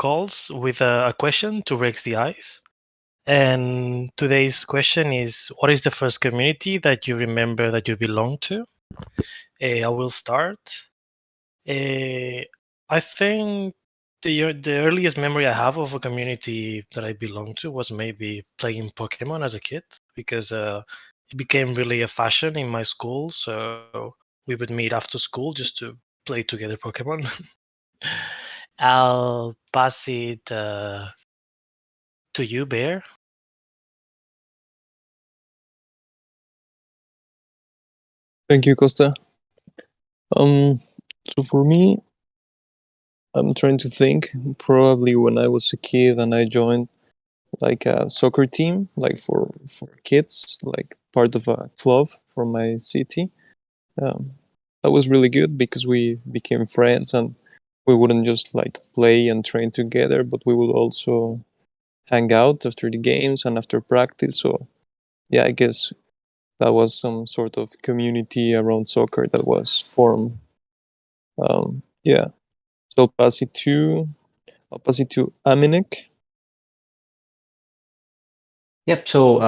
calls with a question to break the ice. And today's question is, what is the first community that you remember that you belong to? I will start. I think the earliest memory I have of a community that I belong to was maybe playing Pokemon as a kid, because it became really a fashion in my school. So we would meet after school just to play together Pokemon. I'll pass it to you, Bear. Thank you, Costa. So for me, I'm trying to think. Probably when I was a kid and I joined like a soccer team, like for kids, like part of a club from my city. Um, that was really good because we became friends and we wouldn't just like play and train together, but we would also hang out after the games and after practice. So yeah, I guess that was some sort of community around soccer that was formed. Yeah. So I'll pass it to Aminek. Yep. So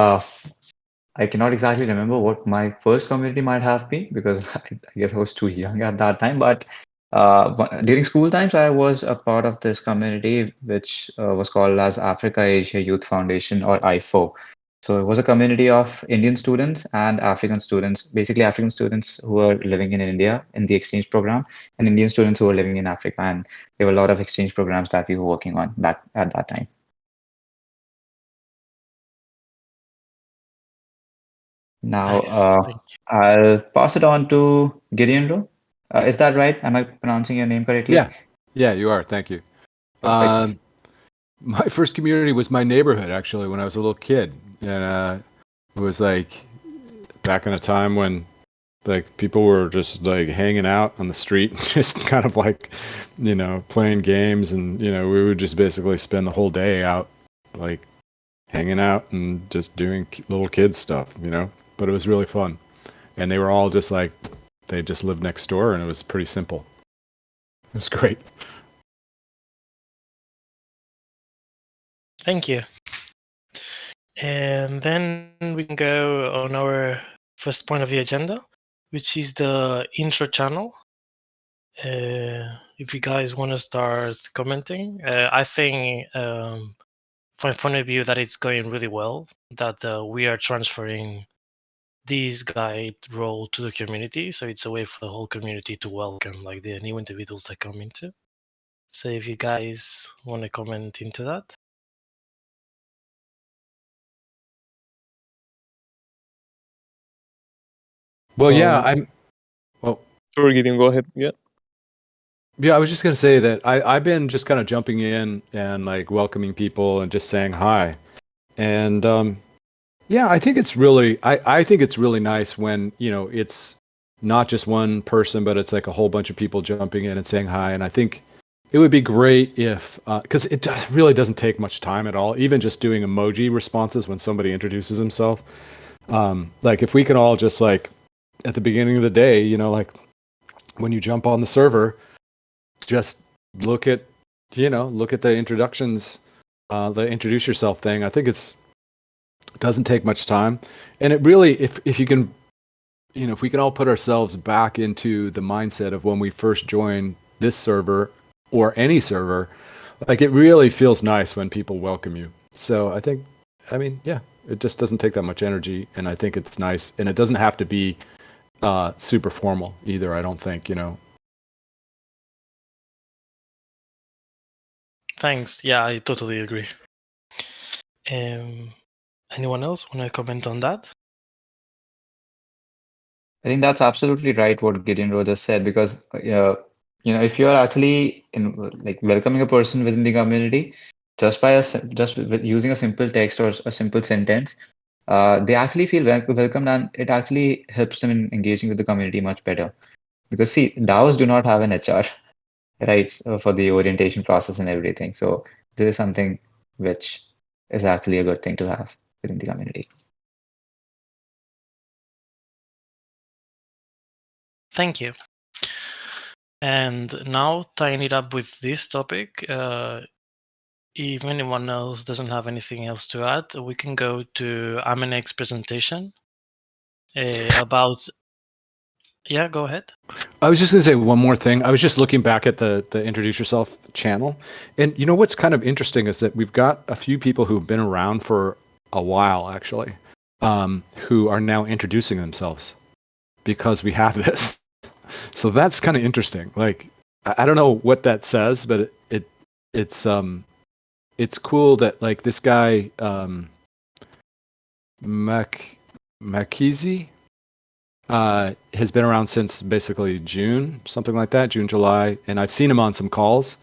I cannot exactly remember what my first community might have been because I guess I was too young at that time. But during school times, I was a part of this community which was called as Africa Asia Youth Foundation, or IFO. So it was a community of Indian students and African students, basically African students who were living in India in the exchange program, and Indian students who were living in Africa. And there were a lot of exchange programs that we were working on back at that time. Now, Nice. Thank you. I'll pass it on to Gideon. Is that right? Am I pronouncing your name correctly? Yeah, you are. Thank you. Perfect. My first community was my neighborhood, actually, when I was a little kid. And it was like back in a time when like people were just like hanging out on the street, just kind of like, playing games. And, we would just basically spend the whole day out, like hanging out and just doing little kid stuff, but it was really fun. And they were all just like, they just lived next door, and it was pretty simple. It was great. Thank you. And then we can go on our first point of the agenda, which is the intro channel. If you guys want to start commenting, I think from a point of view that it's going really well, that we are transferring this guide role to the community. So it's a way for the whole community to welcome like the new individuals that come into. So if you guys want to comment into that. Well, yeah, Sorry, Gideon, go ahead. Yeah. Yeah, I was just gonna say that I've been just kind of jumping in and like welcoming people and just saying hi. And yeah, I think it's really I think it's really nice when, it's not just one person, but it's like a whole bunch of people jumping in and saying hi. And I think it would be great if, because it really doesn't take much time at all, even just doing emoji responses when somebody introduces himself. Like if we can all just like at the beginning of the day, like when you jump on the server, just look at the introductions, the introduce yourself thing. I think it doesn't take much time, and it really, if you can, if we can all put ourselves back into the mindset of when we first joined this server or any server, like it really feels nice when people welcome you. So I mean, yeah, it just doesn't take that much energy, and I think it's nice, and it doesn't have to be super formal either. I don't think, Thanks. Yeah, I totally agree. Anyone else want to comment on that? I think that's absolutely right what Gideon just said, because if you're actually like welcoming a person within the community just by just with using a simple text or a simple sentence, they actually feel welcomed, and it actually helps them in engaging with the community much better. Because see, DAOs do not have an HR, right, for the orientation process and everything. So this is something which is actually a good thing to have within the community. Thank you. And now tying it up with this topic, if anyone else doesn't have anything else to add, we can go to Aminek's presentation about. Yeah, go ahead. I was just going to say one more thing. I was just looking back at the Introduce Yourself channel. And you know what's kind of interesting is that we've got a few people who've been around for a while, actually, who are now introducing themselves because we have this. So that's kind of interesting. Like, I don't know what that says, but it's cool that like this guy, Makizi, has been around since basically June, something like that, June, July, and I've seen him on some calls,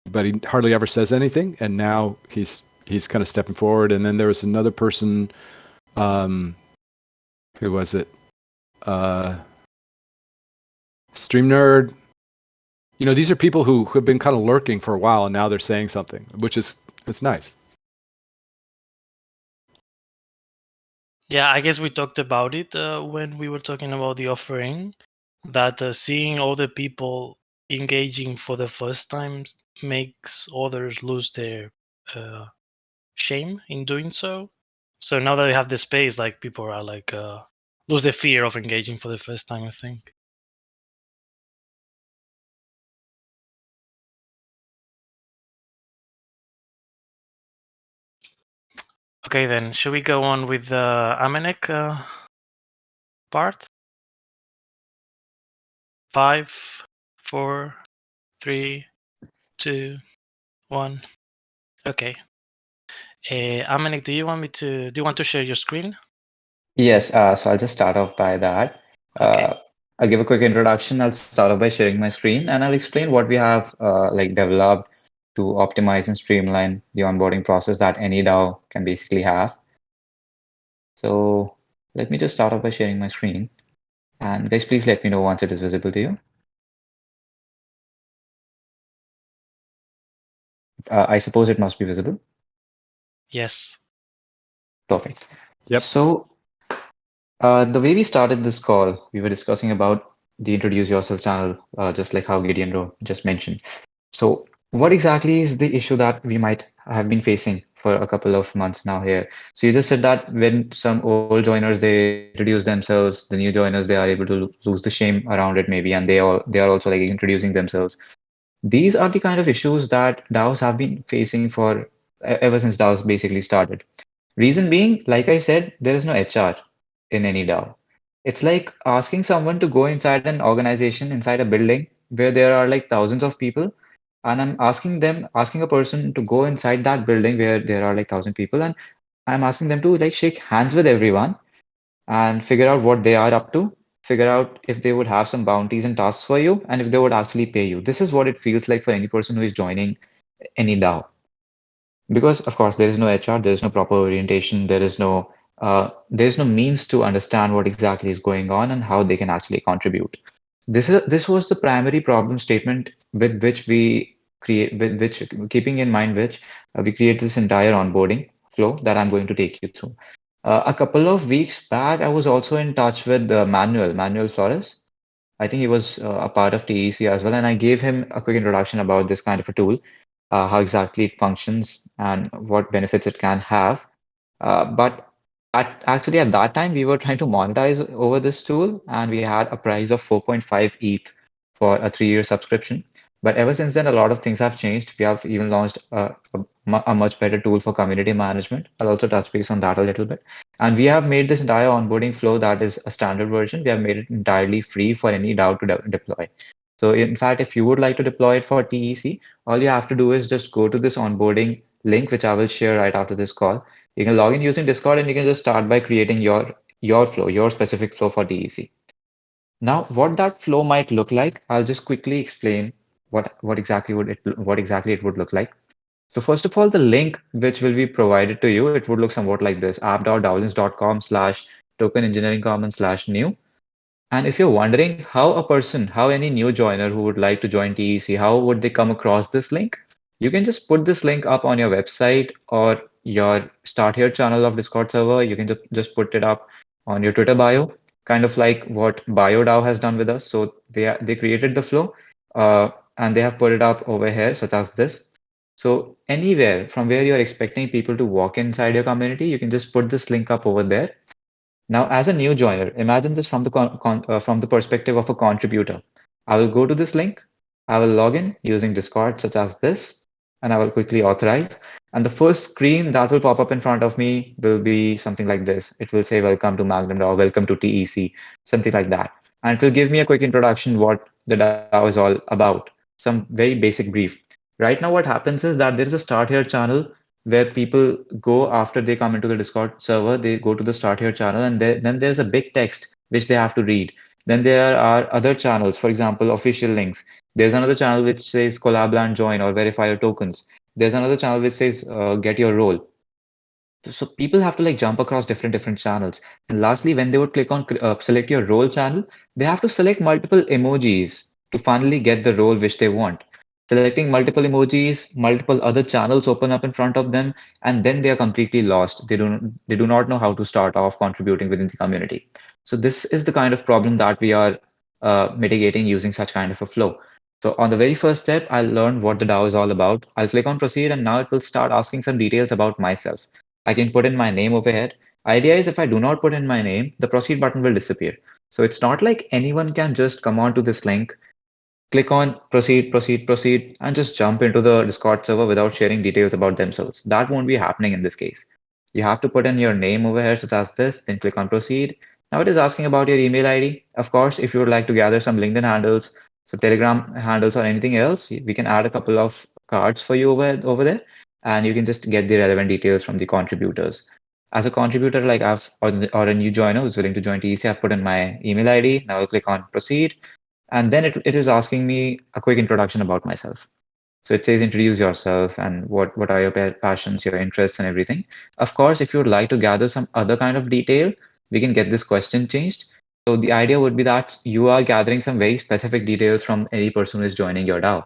but he hardly ever says anything. And now he's kind of stepping forward. And then there was another person, who was it? Stream Nerd. You know, these are people who have been kind of lurking for a while, and now they're saying something, which is it's nice. Yeah, I guess we talked about it when we were talking about the offering, that seeing other people engaging for the first time makes others lose their shame in doing so. So now that we have the space, like people are like lose the fear of engaging for the first time, I think. Okay, then should we go on with the Amenek part? 5, 4, 3, 2, 1. Okay. Amenek, do you want to share your screen? Yes, so I'll just start off by that. Okay. I'll give a quick introduction. I'll start off by sharing my screen and I'll explain what we have like developed to optimize and streamline the onboarding process that any DAO can basically have. So let me just start off by sharing my screen. And guys, please let me know once it is visible to you. I suppose it must be visible. Yes. Perfect. Yep. So the way we started this call, we were discussing about the Introduce Yourself channel, just like how Gideon just mentioned. So what exactly is the issue that we might have been facing for a couple of months now here? So you just said that when some old joiners, they introduce themselves, the new joiners, they are able to lose the shame around it maybe, and they are also like introducing themselves. These are the kind of issues that DAOs have been facing for ever since DAOs basically started. Reason being, like I said, there is no HR in any DAO. It's like asking someone to go inside an organization, inside a building where there are like thousands of people, and I'm asking a person to go inside that building where there are like 1,000 people, and I'm asking them to like shake hands with everyone and figure out what they are up to, figure out if they would have some bounties and tasks for you, and if they would actually pay you. This is what it feels like for any person who is joining any DAO. Because of course there is no HR, there is no proper orientation, there is no means to understand what exactly is going on and how they can actually contribute. This was the primary problem statement with which we create with which keeping in mind which we create this entire onboarding flow that I'm going to take you through. A couple of weeks back, I was also in touch with Manuel Flores. I think he was a part of TEC as well, and I gave him a quick introduction about this kind of a tool, how exactly it functions and what benefits it can have. But actually at that time, we were trying to monetize over this tool, and we had a price of 4.5 ETH for a 3-year subscription. But ever since then, a lot of things have changed. We have even launched a much better tool for community management. I'll also touch base on that a little bit. And we have made this entire onboarding flow that is a standard version. We have made it entirely free for any DAO to deploy. So in fact, if you would like to deploy it for TEC, all you have to do is just go to this onboarding link, which I will share right after this call. You can log in using Discord and you can just start by creating your flow, your specific flow for DEC. Now, what that flow might look like, I'll just quickly explain what exactly it would look like. So first of all, the link which will be provided to you, it would look somewhat like this: app.dowlins.com/token engineering commons/new. And if you're wondering how any new joiner who would like to join TEC, how would they come across this link? You can just put this link up on your website or your Start Here channel of Discord server. You can just put it up on your Twitter bio, kind of like what BioDAO has done with us. So they created the flow and they have put it up over here, such as this. So anywhere from where you're expecting people to walk inside your community, you can just put this link up over there. Now, as a new joiner, imagine this from from the perspective of a contributor. I will go to this link, I will log in using Discord, such as this, and I will quickly authorize. And the first screen that will pop up in front of me will be something like this. It will say, "Welcome to Magnum DAO, welcome to TEC," something like that. And it will give me a quick introduction what the DAO is all about, some very basic brief. Right now, what happens is that there is a Start Here channel where people go after they come into the Discord server, they go to the Start Here channel, and then there's a big text which they have to read. Then there are other channels, for example, official links. There's another channel which says collab and join or verify your tokens. There's another channel which says get your role. So people have to like jump across different channels. And lastly, when they would click on select your role channel, they have to select multiple emojis to finally get the role which they want. Selecting multiple emojis, multiple other channels open up in front of them, and then they are completely lost. They do not know how to start off contributing within the community. So this is the kind of problem that we are mitigating using such kind of a flow. So on the very first step, I'll learn what the DAO is all about. I'll click on proceed, and now it will start asking some details about myself. I can put in my name over here. Idea is if I do not put in my name, the proceed button will disappear. So it's not like anyone can just come onto this link, click on proceed, proceed, proceed, and just jump into the Discord server without sharing details about themselves. That won't be happening in this case. You have to put in your name over here, such as this, then click on proceed. Now it is asking about your email ID. Of course, if you would like to gather some LinkedIn handles, so Telegram handles or anything else, we can add a couple of cards for you over there, and you can just get the relevant details from the contributors. As a contributor, like or a new joiner who's willing to join TEC, I've put in my email ID. Now I'll click on proceed. And then it is asking me a quick introduction about myself. So it says introduce yourself and what are your passions, your interests, and everything. Of course, if you would like to gather some other kind of detail, we can get this question changed. So the idea would be that you are gathering some very specific details from any person who is joining your DAO.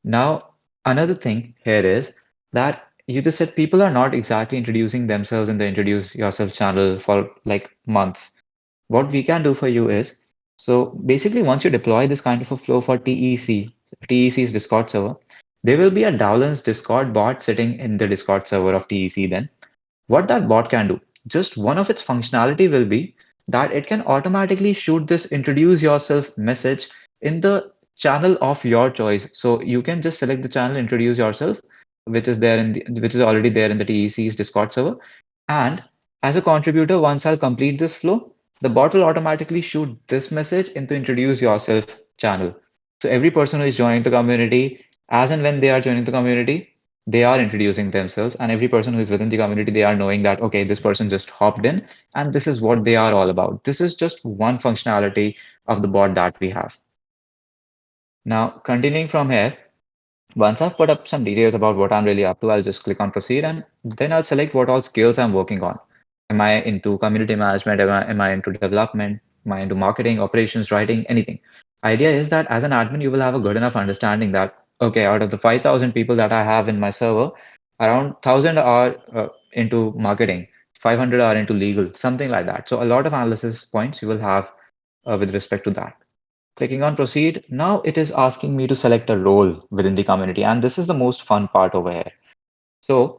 Now, another thing here is that you just said people are not exactly introducing themselves in the introduce yourself channel for like months. What we can do for you is, so basically once you deploy this kind of a flow for TEC's Discord server, there will be a Dowlan's Discord bot sitting in the Discord server of TEC then. What that bot can do, just one of its functionality will be that it can automatically shoot this introduce yourself message in the channel of your choice. So you can just select the channel introduce yourself, which is which is already there in the TEC's Discord server. And as a contributor, once I'll complete this flow, the bot will automatically shoot this message into introduce yourself channel. So every person who is joining the community, as and when they are joining the community, they are introducing themselves, and every person who is within the community, they are knowing that, okay, this person just hopped in and this is what they are all about. This is just one functionality of the bot that we have. Now, continuing from here, once I've put up some details about what I'm really up to, I'll just click on proceed and then I'll select what all skills I'm working on. Am I into community management? Am I into development? Am I into marketing, operations, writing, anything? Idea is that as an admin, you will have a good enough understanding that, okay, out of the 5,000 people that I have in my server, around 1,000 are into marketing, 500 are into legal, something like that. So a lot of analysis points you will have with respect to that. Clicking on proceed, now it is asking me to select a role within the community. And this is the most fun part over here. So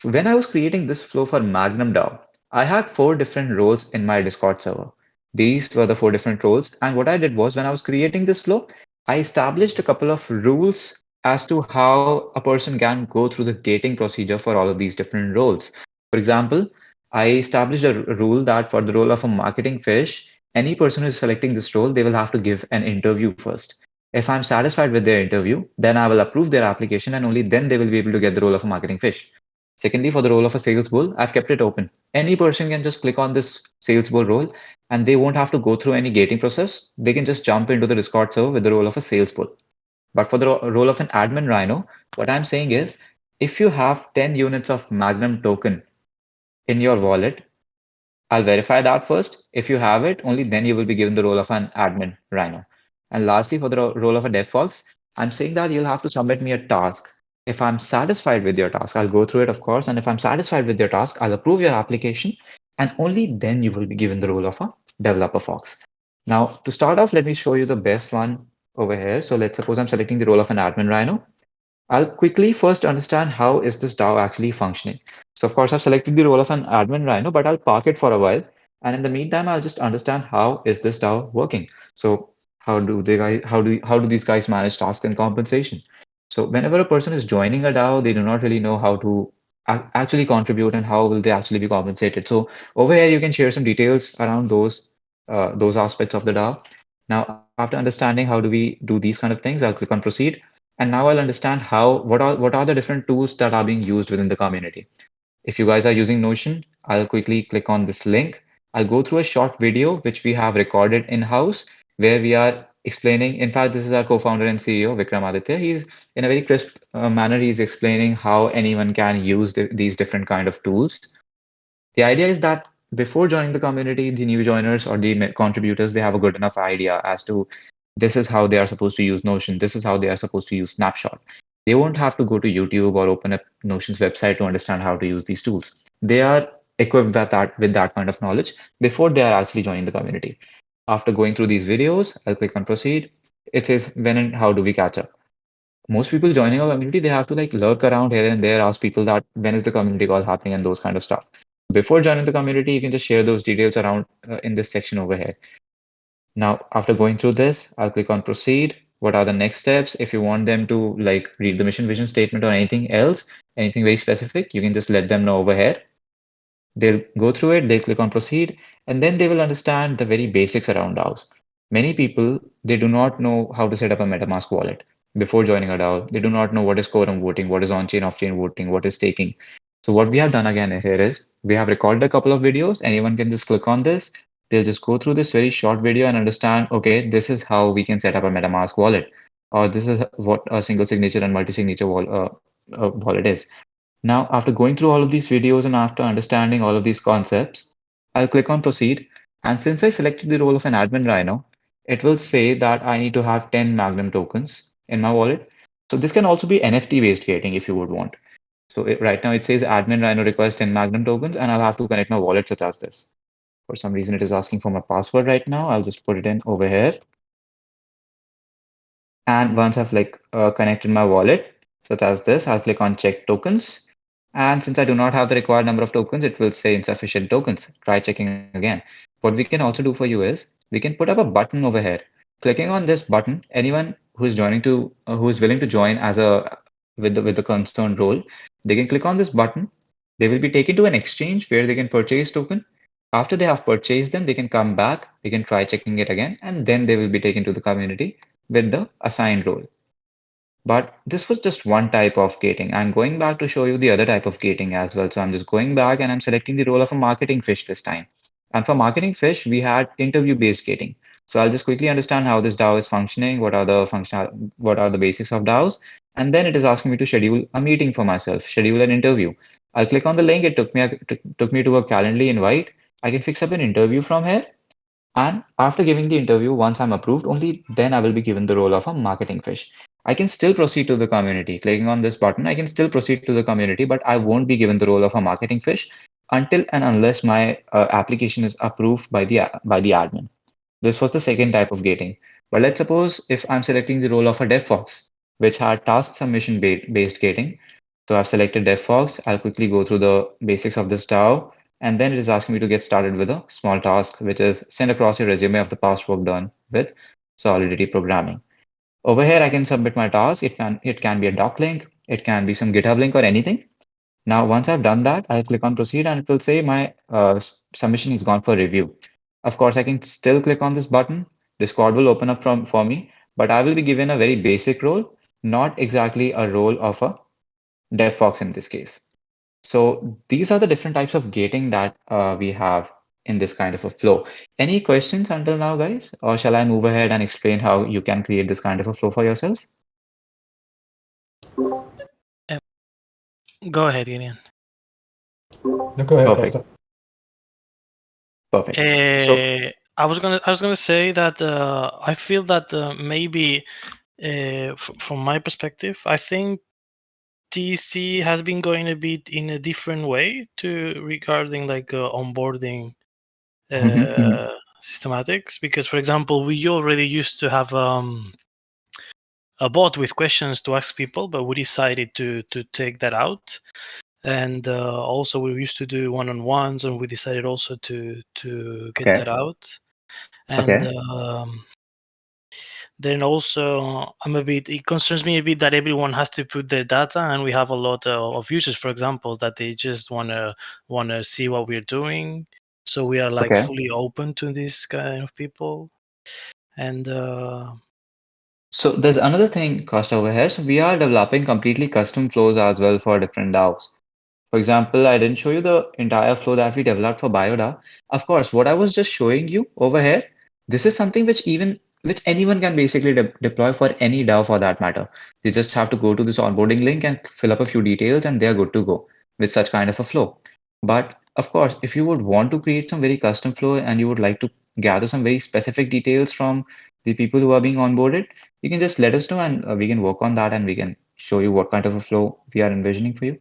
when I was creating this flow for Magnum DAO, I had 4 different roles in my Discord server. These were the 4 different roles. And what I did was when I was creating this flow, I established a couple of rules as to how a person can go through the gating procedure for all of these different roles. For example, I established a rule that for the role of a marketing fish, any person who is selecting this role, they will have to give an interview first. If I'm satisfied with their interview, then I will approve their application and only then they will be able to get the role of a marketing fish. Secondly, for the role of a sales bull, I've kept it open. Any person can just click on this sales bull role and they won't have to go through any gating process. They can just jump into the Discord server with the role of a sales bull. But for the role of an admin rhino, what I'm saying is if you have 10 units of Magnum token in your wallet, I'll verify that first. If you have it, only then you will be given the role of an admin rhino. And lastly, for the role of a dev fox, I'm saying that you'll have to submit me a task. If I'm satisfied with your task, I'll go through it, of course. And if I'm satisfied with your task, I'll approve your application. And only then you will be given the role of a developer fox. Now, to start off, let me show you the best one over here. So let's suppose I'm selecting the role of an admin rhino. I'll quickly first understand how is this DAO actually functioning. So of course, I've selected the role of an admin Rhino, but I'll park it for a while. And in the meantime, I'll just understand how is this DAO working. So how do these guys manage tasks and compensation? So whenever a person is joining a DAO, they do not really know how to actually contribute and how will they actually be compensated. So over here, you can share some details around those aspects of the DAO. Now, after understanding how do we do these kind of things, I'll click on proceed. And now I'll understand what are the different tools that are being used within the community. If you guys are using Notion, I'll quickly click on this link. I'll go through a short video which we have recorded in-house where we are explaining. In fact, this is our co-founder and CEO, Vikram Aditya. He's in a very crisp manner, he's explaining how anyone can use these different kind of tools. The idea is that before joining the community, the new joiners or the contributors, they have a good enough idea as to this is how they are supposed to use Notion. This is how they are supposed to use Snapshot. They won't have to go to YouTube or open up Notion's website to understand how to use these tools. They are equipped with that kind of knowledge before they are actually joining the community. After going through these videos, I'll click on proceed. It says when and how do we catch up. Most people joining a community, they have to like lurk around here and there, ask people that when is the community call happening and those kind of stuff. Before joining the community, you can just share those details around in this section over here. Now, after going through this, I'll click on proceed. What are the next steps? If you want them to like read the mission vision statement or anything else, anything very specific, you can just let them know over here. They'll go through it, they'll click on proceed, and then they will understand the very basics around DAOs. Many people, they do not know how to set up a MetaMask wallet before joining a DAO. They do not know what is quorum voting, what is on-chain, off-chain voting, what is staking. So what we have done again here is we have recorded a couple of videos. Anyone can just click on this. They'll just go through this very short video and understand, okay, this is how we can set up a MetaMask wallet, or this is what a single signature and multi-signature wallet is. Now, after going through all of these videos and after understanding all of these concepts, I'll click on proceed. And since I selected the role of an admin Rhino, it will say that I need to have 10 Magnum tokens in my wallet. So this can also be NFT based gating if you would want. So right now it says admin Rhino requires 10 Magnum tokens and I'll have to connect my wallet such as this. For some reason, it is asking for my password right now. I'll just put it in over here. And once I've connected my wallet, such as this, I'll click on check tokens. And since I do not have the required number of tokens, it will say insufficient tokens. Try checking again. What we can also do for you is we can put up a button over here. Clicking on this button, anyone who is who is willing to join as a with the concerned role, they can click on this button. They will be taken to an exchange where they can purchase token. After they have purchased them, they can come back, they can try checking it again, and then they will be taken to the community with the assigned role. But this was just one type of gating. I'm going back to show you the other type of gating as well. So I'm just going back and I'm selecting the role of a marketing fish this time. And for marketing fish, we had interview-based gating. So I'll just quickly understand how this DAO is functioning, what are the basics of DAOs, and then it is asking me to schedule a meeting for myself, schedule an interview. I'll click on the link. It took me to a Calendly invite. I can fix up an interview from here. And after giving the interview, once I'm approved, only then I will be given the role of a marketing fish. I can still proceed to the community. Clicking on this button, I can still proceed to the community, but I won't be given the role of a marketing fish until and unless my application is approved by the admin. This was the second type of gating. But let's suppose if I'm selecting the role of a DevFox, which had task submission based gating. So I've selected DevFox. I'll quickly go through the basics of this DAO. And then it is asking me to get started with a small task, which is send across your resume of the past work done with Solidity programming. Over here, I can submit my task. It can be a doc link, it can be some GitHub link or anything. Now, once I've done that, I'll click on proceed and it will say my submission is gone for review. Of course, I can still click on this button. Discord will open up for me, but I will be given a very basic role, not exactly a role of a DevFox in this case. So these are the different types of gating that we have in this kind of a flow. Any questions until now, guys? Or shall I move ahead and explain how you can create this kind of a flow for yourself? Go ahead, Gideon. No, go ahead, Perfect. Costa. Perfect. So I was gonna say that I feel that maybe from my perspective, I think TC has been going a bit in a different way to regarding onboarding systematics, because for example we already used to have a bot with questions to ask people, but we decided to take that out. And also we used to do one-on-ones, and we decided also to get Okay. that out. And Okay. then also it concerns me a bit that everyone has to put their data, and we have a lot of users, for example, that they just wanna see what we're doing. So we are like Okay. fully open to this kind of people. And So there's another thing, Costa, over here. So we are developing completely custom flows as well for different DAOs. For example, I didn't show you the entire flow that we developed for BioDAO. Of course, what I was just showing you over here, this is something which anyone can basically deploy for any DAO for that matter. They just have to go to this onboarding link and fill up a few details, and they're good to go with such kind of a flow. But of course, if you would want to create some very custom flow and you would like to gather some very specific details from the people who are being onboarded, you can just let us know, and we can work on that, and we can show you what kind of a flow we are envisioning for you.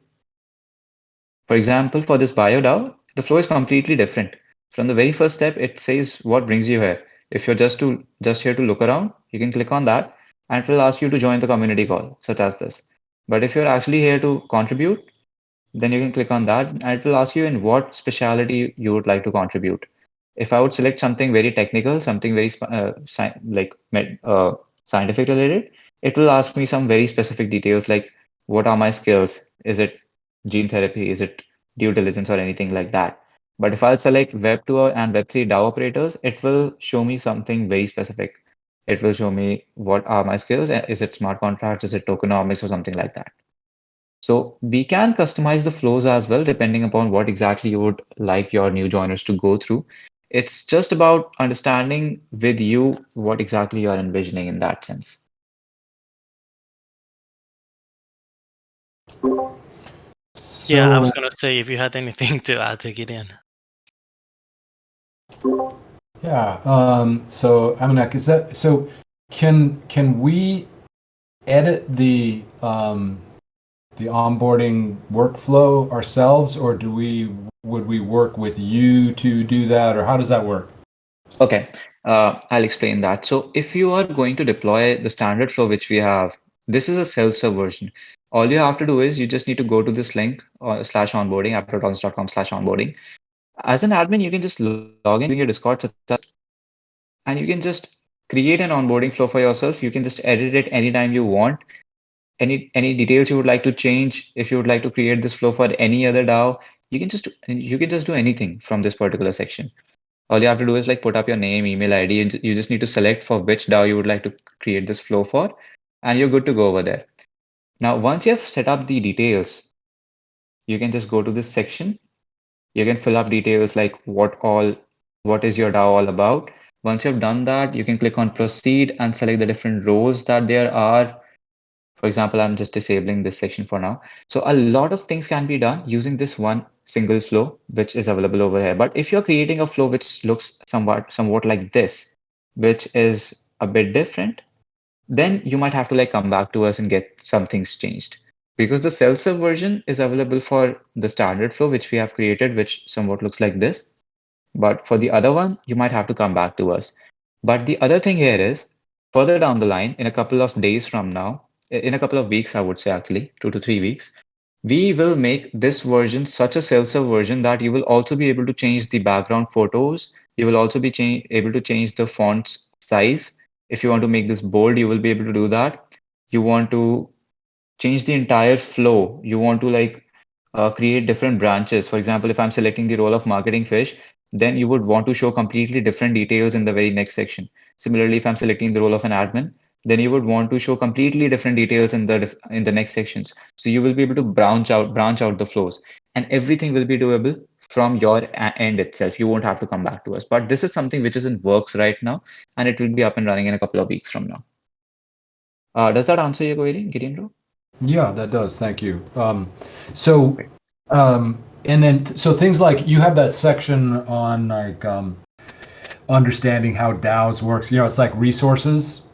For example, for this BioDAO, the flow is completely different. From the very first step, it says what brings you here. If you're just here to look around, you can click on that, and it will ask you to join the community call, such as this. But if you're actually here to contribute, then you can click on that, and it will ask you in what specialty you would like to contribute. If I would select something very technical, something very scientific related, it will ask me some very specific details like what are my skills? Is it gene therapy? Is it due diligence or anything like that? But if I'll select Web2 and Web3 DAO operators, it will show me something very specific. It will show me what are my skills. Is it smart contracts? Is it tokenomics or something like that? So we can customize the flows as well, depending upon what exactly you would like your new joiners to go through. It's just about understanding with you what exactly you are envisioning in that sense. yeah, I was So, gonna say if you had anything to add to Gideon. yeah. So Amanek, is that so? Can we edit the onboarding workflow ourselves, or would we work with you to do that, or how does that work? Okay, I'll explain that. So if you are going to deploy the standard flow which we have, this is a self-serve version. All you have to do is you just need to go to this link slash onboarding, aptotalks.com slash onboarding. As an admin, you can just log in using your Discord, and you can just create an onboarding flow for yourself. You can just edit it anytime you want. Any details you would like to change, if you would like to create this flow for any other DAO, you can just do anything from this particular section. All you have to do is like put up your name, email ID, and you just need to select for which DAO you would like to create this flow for, and you're good to go over there. Now, once you have set up the details, you can just go to this section. You can fill up details like what is your DAO all about. Once you've done that, you can click on proceed and select the different roles that there are. For example, I'm just disabling this section for now. So a lot of things can be done using this one single flow, which is available over here. But if you're creating a flow which looks somewhat like this, which is a bit different, then you might have to like come back to us and get some things changed. Because the self-serve version is available for the standard flow, which we have created, which somewhat looks like this. But for the other one, you might have to come back to us. But the other thing here is further down the line, in a couple of days from now, in a couple of weeks, I would say actually, 2 to 3 weeks, we will make this version such a self-serve version that you will also be able to change the background photos. You will also be able to change the font's size. If you want to make this bold, you will be able to do that. You want to change the entire flow. You want to like create different branches. For example, if I'm selecting the role of marketing fish, then you would want to show completely different details in the very next section. Similarly, if I'm selecting the role of an admin, then you would want to show completely different details in the next sections. So you will be able to branch out the flows, and everything will be doable from your end itself. You won't have to come back to us. But this is something which is in works right now, and it will be up and running in a couple of weeks from now. Does that answer your query, Gideon? Yeah, that does. Thank you. So, and then so things like you have that section on like understanding how DAOs works. You know, it's like resources.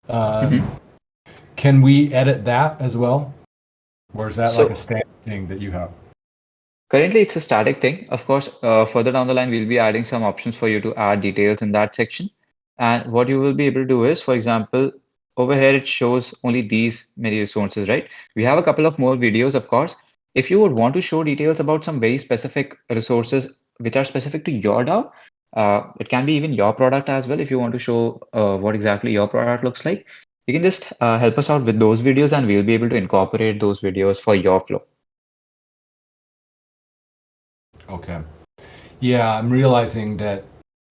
Can we edit that as well, or is that like a standard thing that you have? Currently, it's a static thing. Of course, further down the line, we'll be adding some options for you to add details in that section. And what you will be able to do is, for example, over here it shows only these many resources, right? We have a couple of more videos, of course. If you would want to show details about some very specific resources which are specific to your DAO, it can be even your product as well. If you want to show what exactly your product looks like, you can just help us out with those videos and we'll be able to incorporate those videos for your flow. Okay. Yeah, I'm realizing that,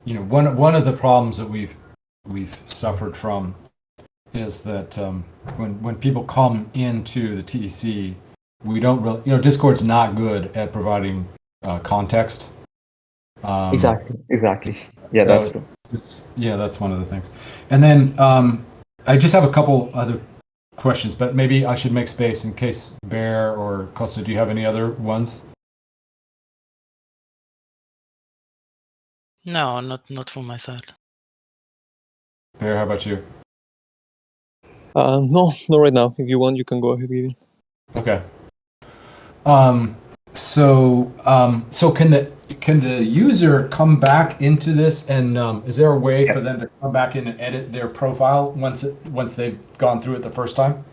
one of the problems that we've suffered from is that when people come into the TEC, we don't really, Discord's not good at providing context. Exactly. Yeah, So that's true. that's one of the things. And then I just have a couple other questions, but maybe I should make space in case Bear or Costa, do you have any other ones? No, not from my side. Bear, how about you? No, not right now. If you want, you can go ahead, Vivian. Okay. So can the user come back into this, and is there a way for them to come back in and edit their profile once they've gone through it the first time?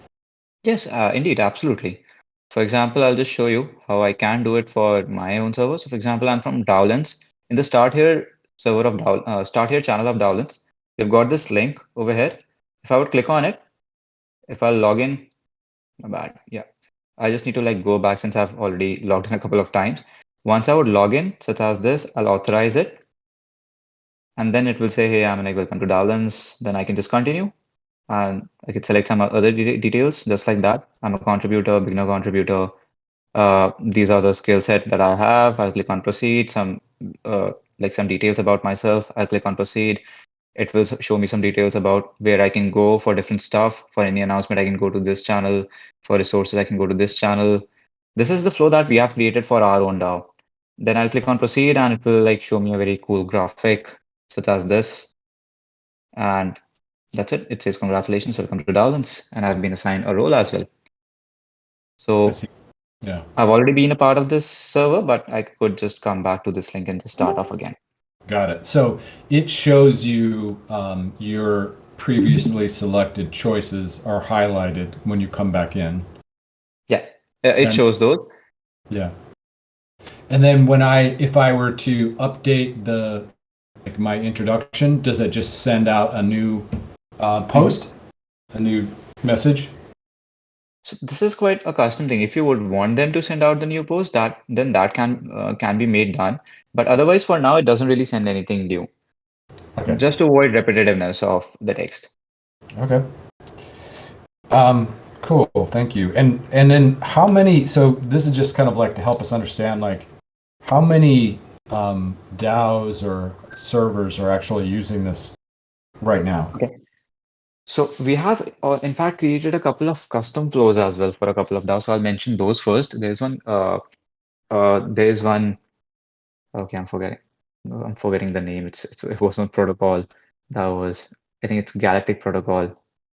Yes, indeed, absolutely. For example, I'll just show you how I can do it for my own server. So for example, I'm from Dowlands. In the Start Here server of Start Here channel of Dowlands, we've got this link over here. If I would click on it, if I log in, my bad, yeah. I just need to like go back since I've already logged in a couple of times. Once I would log in, such as this, I'll authorize it. And then it will say, hey, I'm like, welcome to Dowlands. Then I can just continue. And I could select some other details just like that. I'm a contributor, beginner contributor. These are the skill set that I have. I'll click on proceed. Like some details about myself. I'll click on proceed. It will show me some details about where I can go for different stuff. For any announcement, I can go to this channel. For resources, I can go to this channel. This is the flow that we have created for our own DAO. Then I'll click on proceed and it will like show me a very cool graphic such as this. And that's it. It says congratulations, welcome to Dowlands. And I've been assigned a role as well. So Yeah. I've already been a part of this server, but I could just come back to this link and just start off again. Got it. So it shows you your previously selected choices are highlighted when you come back in. Yeah, it shows those. Yeah. And then if I were to update my introduction, does it just send out a new post, a new message? So this is quite a custom thing. If you would want them to send out the new post, then that can be made done. But otherwise, for now, it doesn't really send anything new. Okay. Just to avoid repetitiveness of the text. Okay. Cool. Thank you. And then how many? So this is just kind of like to help us understand, like how many DAOs or servers are actually using this right now. Okay. So we have, in fact, created a couple of custom flows as well for a couple of DAOs. So I'll mention those first. There's one. There's one. Okay, I'm forgetting the name. It was one protocol that was. I think it's Galactic Protocol,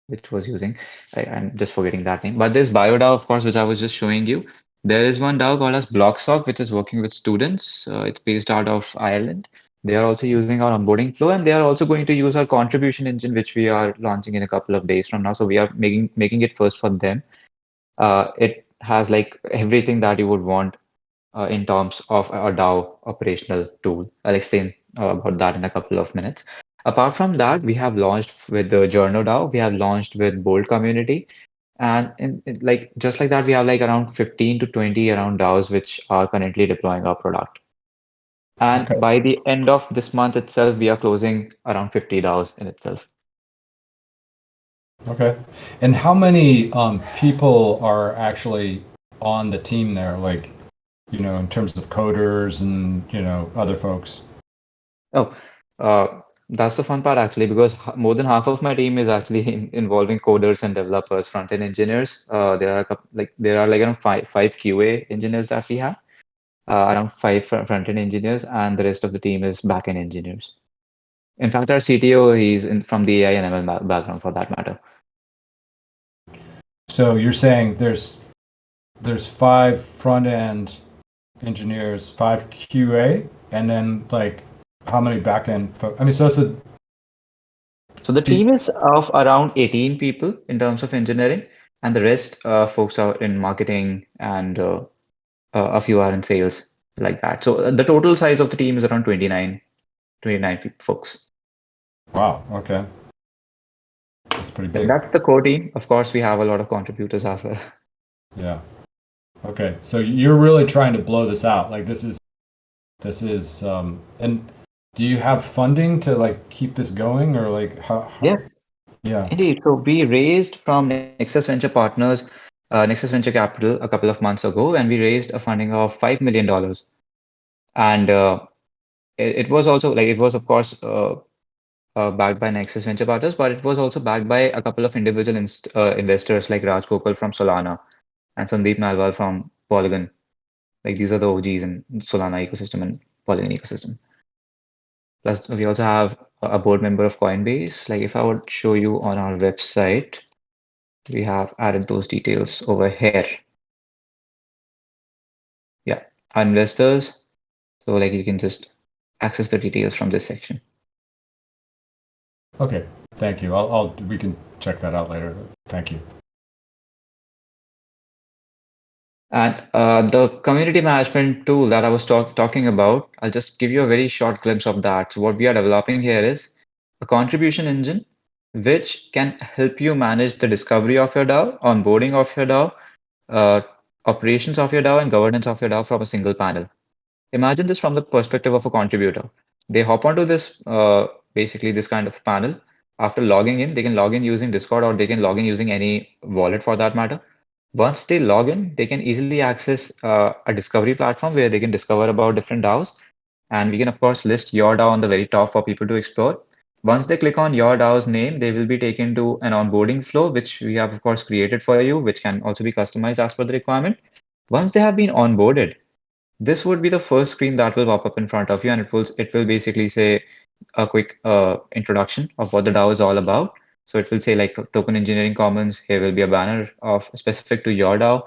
which was using. I'm just forgetting that name. But there's BioDAO, of course, which I was just showing you. There is one DAO called as Blocksock, which is working with students. It's based out of Ireland. They are also using our onboarding flow, and they are also going to use our contribution engine, which we are launching in a couple of days from now. So we are making it first for them. It has like everything that you would want in terms of a DAO operational tool. I'll explain about that in a couple of minutes. Apart from that, we have launched with the Journo DAO. We have launched with Bold Community. And like just like that, we have like around 15 to 20 around DAOs which are currently deploying our product. And Okay. by the end of this month itself, we are closing around 50 DAOs in itself. Okay. And how many people are actually on the team there? Like, in terms of coders and, other folks? Oh, that's the fun part actually, because more than half of my team is actually involving coders and developers, front-end engineers. There are like around five QA engineers that we have, around five front-end engineers, and the rest of the team is back-end engineers. In fact, our CTO, he's from the AI and ML background for that matter. So you're saying there's 5 front-end engineers, 5 QA, and then like how many back-end folks? I mean, so it's So the team is of around 18 people in terms of engineering, and the rest folks are in marketing and a few are in sales, like that. So the total size of the team is around 29 folks. Wow. Okay. That's pretty big. That's the core team. Of course, we have a lot of contributors as well. Yeah. Okay. So you're really trying to blow this out. Like this is and do you have funding to like keep this going or like how Yeah, yeah. indeed. So we raised from Nexus Venture Partners, Nexus Venture Capital a couple of months ago, and we raised a funding of $5 million. And it was also like it was of course backed by Nexus Venture Partners, but it was also backed by a couple of individual investors like Raj Gopal from Solana and Sandeep Nalwal from Polygon. Like these are the OGs in Solana ecosystem and Polygon ecosystem. Plus, we also have a board member of Coinbase. Like if I would show you on our website, we have added those details over here. Yeah, our investors. So like you can just access the details from this section. Okay. Thank you. We can check that out later. Thank you. And the community management tool that I was talking about, I'll just give you a very short glimpse of that. So what we are developing here is a contribution engine which can help you manage the discovery of your DAO, onboarding of your DAO, uh, operations of your DAO, and governance of your DAO from a single panel. Imagine this from the perspective of a contributor. They hop onto this, basically this kind of panel. After logging in, they can log in using Discord or they can log in using any wallet for that matter. Once they log in, they can easily access a discovery platform where they can discover about different DAOs. And we can, of course, list your DAO on the very top for people to explore. Once they click on your DAO's name, they will be taken to an onboarding flow, which we have, of course, created for you, which can also be customized as per the requirement. Once they have been onboarded, this would be the first screen that will pop up in front of you, and it will basically say a quick introduction of what the DAO is all about. So it will say like token engineering commons. Here will be a banner of specific to your DAO.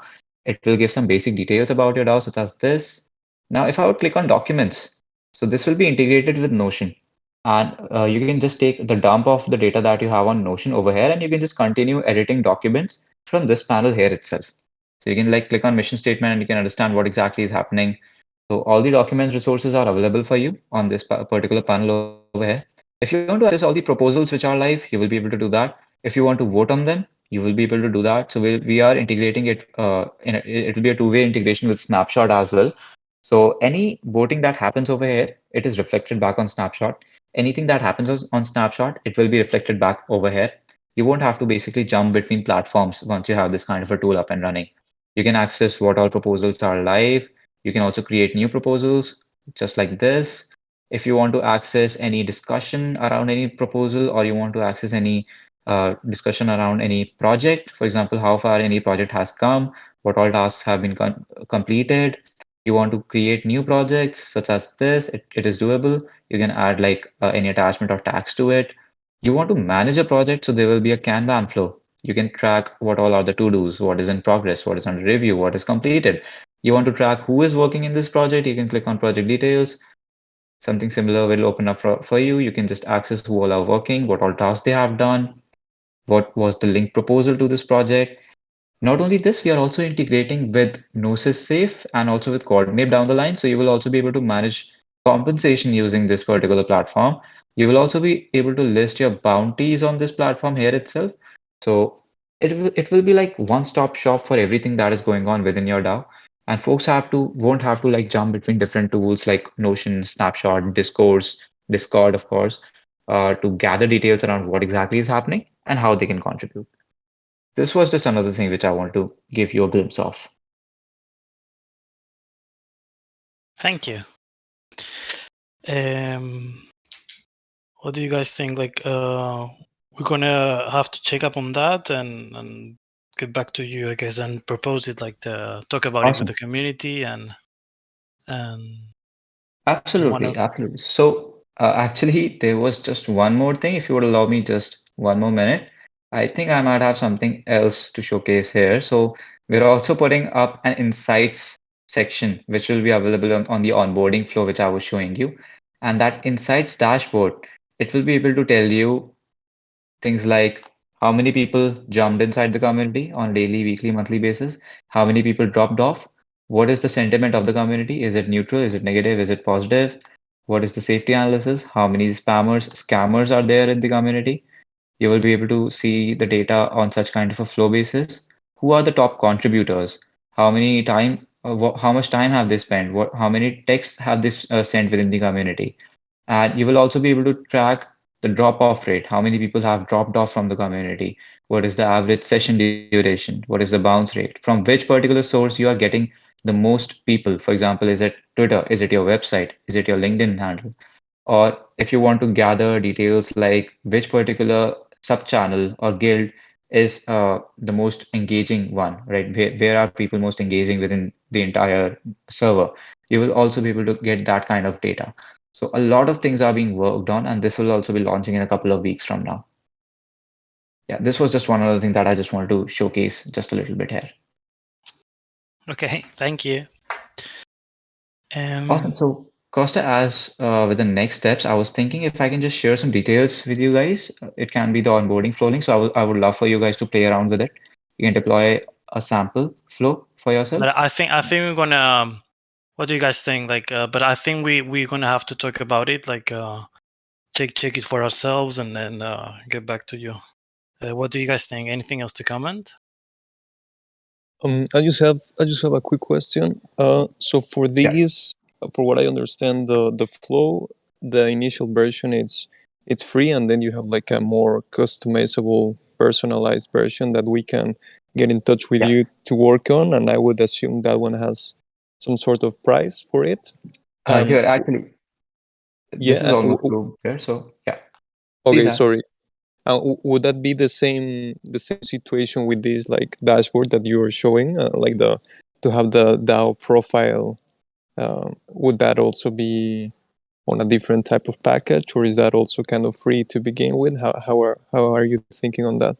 It will give some basic details about your DAO, such as this. Now, if I would click on documents, so this will be integrated with Notion. And you can just take the dump of the data that you have on Notion over here, and you can just continue editing documents from this panel here itself. So you can like click on mission statement and you can understand what exactly is happening. So all the documents resources are available for you on this particular panel over here. If you want to access all the proposals which are live, you will be able to do that. If you want to vote on them, you will be able to do that. So we are integrating it it will be a two-way integration with Snapshot as well. So any voting that happens over here, it is reflected back on Snapshot. Anything that happens on Snapshot, it will be reflected back over here. You won't have to basically jump between platforms once you have this kind of a tool up and running. You can access what all proposals are live. You can also create new proposals just like this. If you want to access any discussion around any proposal or you want to access any discussion around any project, for example, how far any project has come, what all tasks have been completed. You want to create new projects such as this, it is doable. You can add like any attachment or tags to it. You want to manage a project, so there will be a Kanban flow. You can track what all are the to-dos, what is in progress, what is under review, what is completed. You want to track who is working in this project, you can click on project details. Something similar will open up for you. You can just access who all are working, what all tasks they have done, what was the link proposal to this project. Not only this, we are also integrating with Gnosis Safe and also with Coordinate down the line. So you will also be able to manage compensation using this particular platform. You will also be able to list your bounties on this platform here itself. So it will be like one-stop shop for everything that is going on within your DAO. And folks won't have to like jump between different tools like Notion, Snapshot, Discord, of course, to gather details around what exactly is happening and how they can contribute. This was just another thing which I want to give you a glimpse of. Thank you. What do you guys think? Like, we're gonna have to check up on that and get back to you, I guess, and propose it, like to talk about it with the community and Absolutely, absolutely. So actually, there was just one more thing. If you would allow me just one more minute, I think I might have something else to showcase here. So we're also putting up an insights section, which will be available on the onboarding flow, which I was showing you. And that insights dashboard, it will be able to tell you things like how many people jumped inside the community on daily, weekly, monthly basis, how many people dropped off, what is the sentiment of the community? Is it neutral? Is it negative? Is it positive? What is the safety analysis? How many spammers, scammers are there in the community? You will be able to see the data on such kind of a flow basis. Who are the top contributors? How many time, how much time have they spent? How many texts have they sent within the community? And you will also be able to track the drop-off rate. How many people have dropped off from the community? What is the average session duration? What is the bounce rate? From which particular source you are getting the most people? For example, is it Twitter? Is it your website? Is it your LinkedIn handle? Or if you want to gather details like which particular sub-channel or guild is the most engaging one, right? Where are people most engaging within the entire server? You will also be able to get that kind of data. So a lot of things are being worked on, and this will also be launching in a couple of weeks from now. Yeah, this was just one other thing that I just wanted to showcase just a little bit here. Okay, thank you. Awesome. So Costa, as with the next steps, I was thinking if I can just share some details with you guys. It can be the onboarding flow link. So I would love for you guys to play around with it. You can deploy a sample flow for yourself. But I think we're gonna. What do you guys think? Like, but I think we're gonna have to talk about it. Like, check it for ourselves and then get back to you. What do you guys think? Anything else to comment? I just have a quick question. So for these, for what I understand, the flow, the initial version, it's free, and then you have like a more customizable, personalized version that we can get in touch with you to work on. And I would assume that one has some sort of price for it. Here, actually, this is Yeah. almost through here. So yeah. Okay, sorry. Would that be the same situation with this like dashboard that you were showing, like to have the DAO profile? Would that also be on a different type of package, or is that also kind of free to begin with? How are you thinking on that?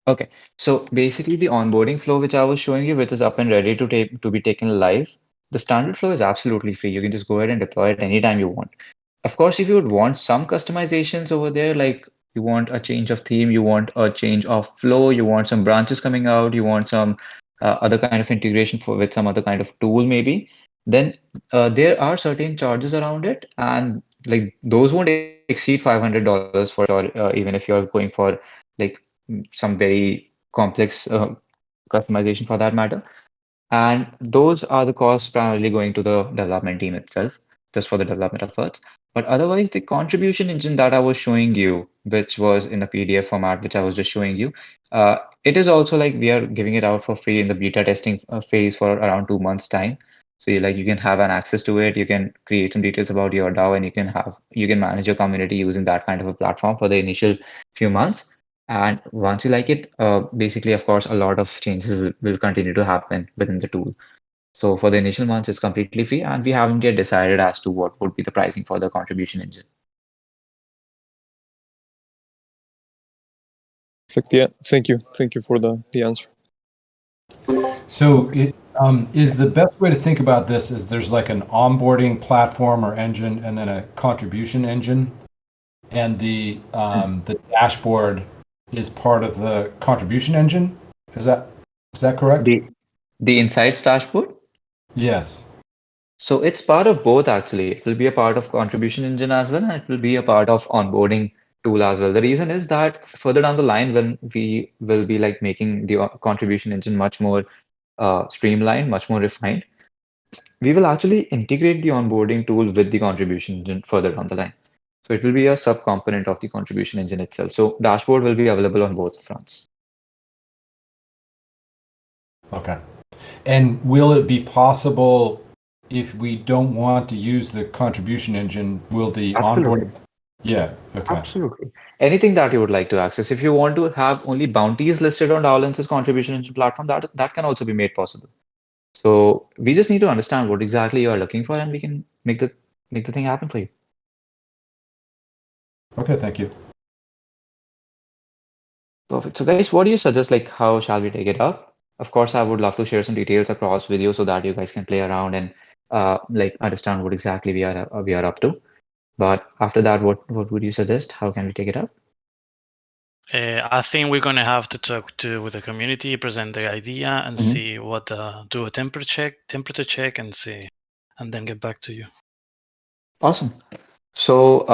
Okay, so basically the onboarding flow which I was showing you, which is up and ready to be taken live, the standard flow is absolutely free. You can just go ahead and deploy it anytime you want. Of course, if you would want some customizations over there, like you want a change of theme, you want a change of flow, you want some branches coming out, you want some other kind of integration for with some other kind of tool maybe, then there are certain charges around it, and like those won't exceed $500 for sure, even if you're going for like some very complex customization for that matter. And those are the costs primarily going to the development team itself, just for the development efforts. But otherwise, the contribution engine that I was showing you, which was in the PDF format, which I was just showing you, it is also like we are giving it out for free in the beta testing phase for around 2 months' time. So you can have an access to it. You can create some details about your DAO, and you can manage your community using that kind of a platform for the initial few months. And once you like it, basically, of course, a lot of changes will continue to happen within the tool. So for the initial months, it's completely free, and we haven't yet decided as to what would be the pricing for the contribution engine. Perfect. Yeah. Thank you. Thank you for the answer. So is the best way to think about this is there's like an onboarding platform or engine and then a contribution engine, and the dashboard is part of the contribution engine. Is that correct? The Insights dashboard? Yes. So it's part of both actually. It will be a part of contribution engine as well, and it will be a part of onboarding tool as well. The reason is that further down the line, when we will be like making the contribution engine much more streamlined, much more refined, we will actually integrate the onboarding tool with the contribution engine further down the line. So it will be a sub-component of the contribution engine itself. So dashboard will be available on both fronts. Okay. And will it be possible if we don't want to use the contribution engine, will the onboarding? Yeah. Okay. Absolutely. Anything that you would like to access. If you want to have only bounties listed on DAO contribution engine platform, that can also be made possible. So we just need to understand what exactly you are looking for, and we can make the thing happen for you. Okay, thank you. Perfect. So guys, what do you suggest? Like, how shall we take it up? Of course, I would love to share some details across video so that you guys can play around and like understand what exactly we are up to. But after that, what would you suggest? How can we take it up? I think we're gonna have to talk with the community, present the idea, and see what do a temperature check, and see, and then get back to you. Awesome. So,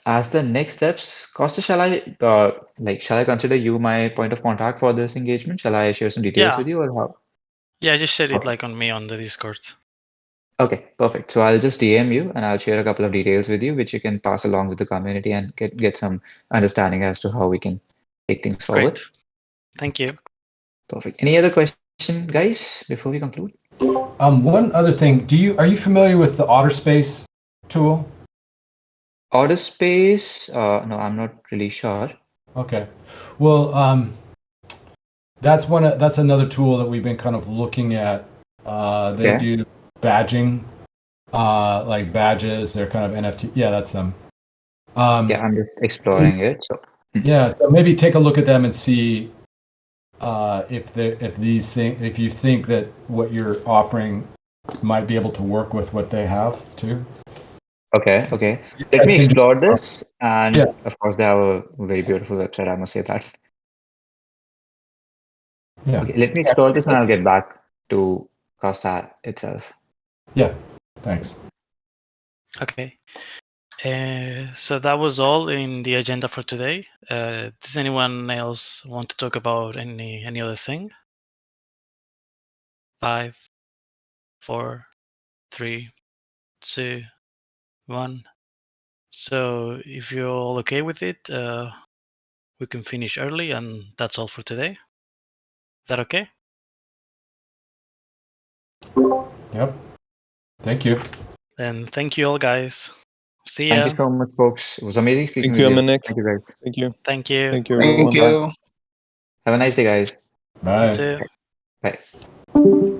as the next steps, Costa, shall I consider you my point of contact for this engagement? Shall I share some details with you, or how? Yeah, just share it Okay. like on me on the Discord. Okay, perfect. So I'll just DM you and I'll share a couple of details with you, which you can pass along with the community and get some understanding as to how we can take things forward. Great. Thank you. Perfect. Any other question, guys, before we conclude? One other thing, are you familiar with the OtterSpace tool? Order space? No, I'm not really sure. Okay. Well, that's another tool that we've been kind of looking at. They Okay. do badging, like badges. They're kind of NFT. Yeah, that's them. Yeah, I'm just exploring it. So Yeah, so maybe take a look at them and see if you think that what you're offering might be able to work with what they have too. okay. Let me explore this, and of course, they have a very beautiful website. I must say that. Yeah. Okay, let me explore this, and I'll get back to Costa itself. Yeah. Thanks. Okay. So that was all in the agenda for today. Does anyone else want to talk about any other thing? 5, 4, 3, 2, 1. So if you're all okay with it, we can finish early, and that's all for today. Is that okay? Yep. Thank you. Then thank you all, guys. See Thank ya. you so much, folks. It was amazing speaking Thank with you, you. Amanek. Thank you, guys. Thank you. Thank you. Thank you, everyone. Thank you. Have a nice day, guys. Bye. Too. Bye.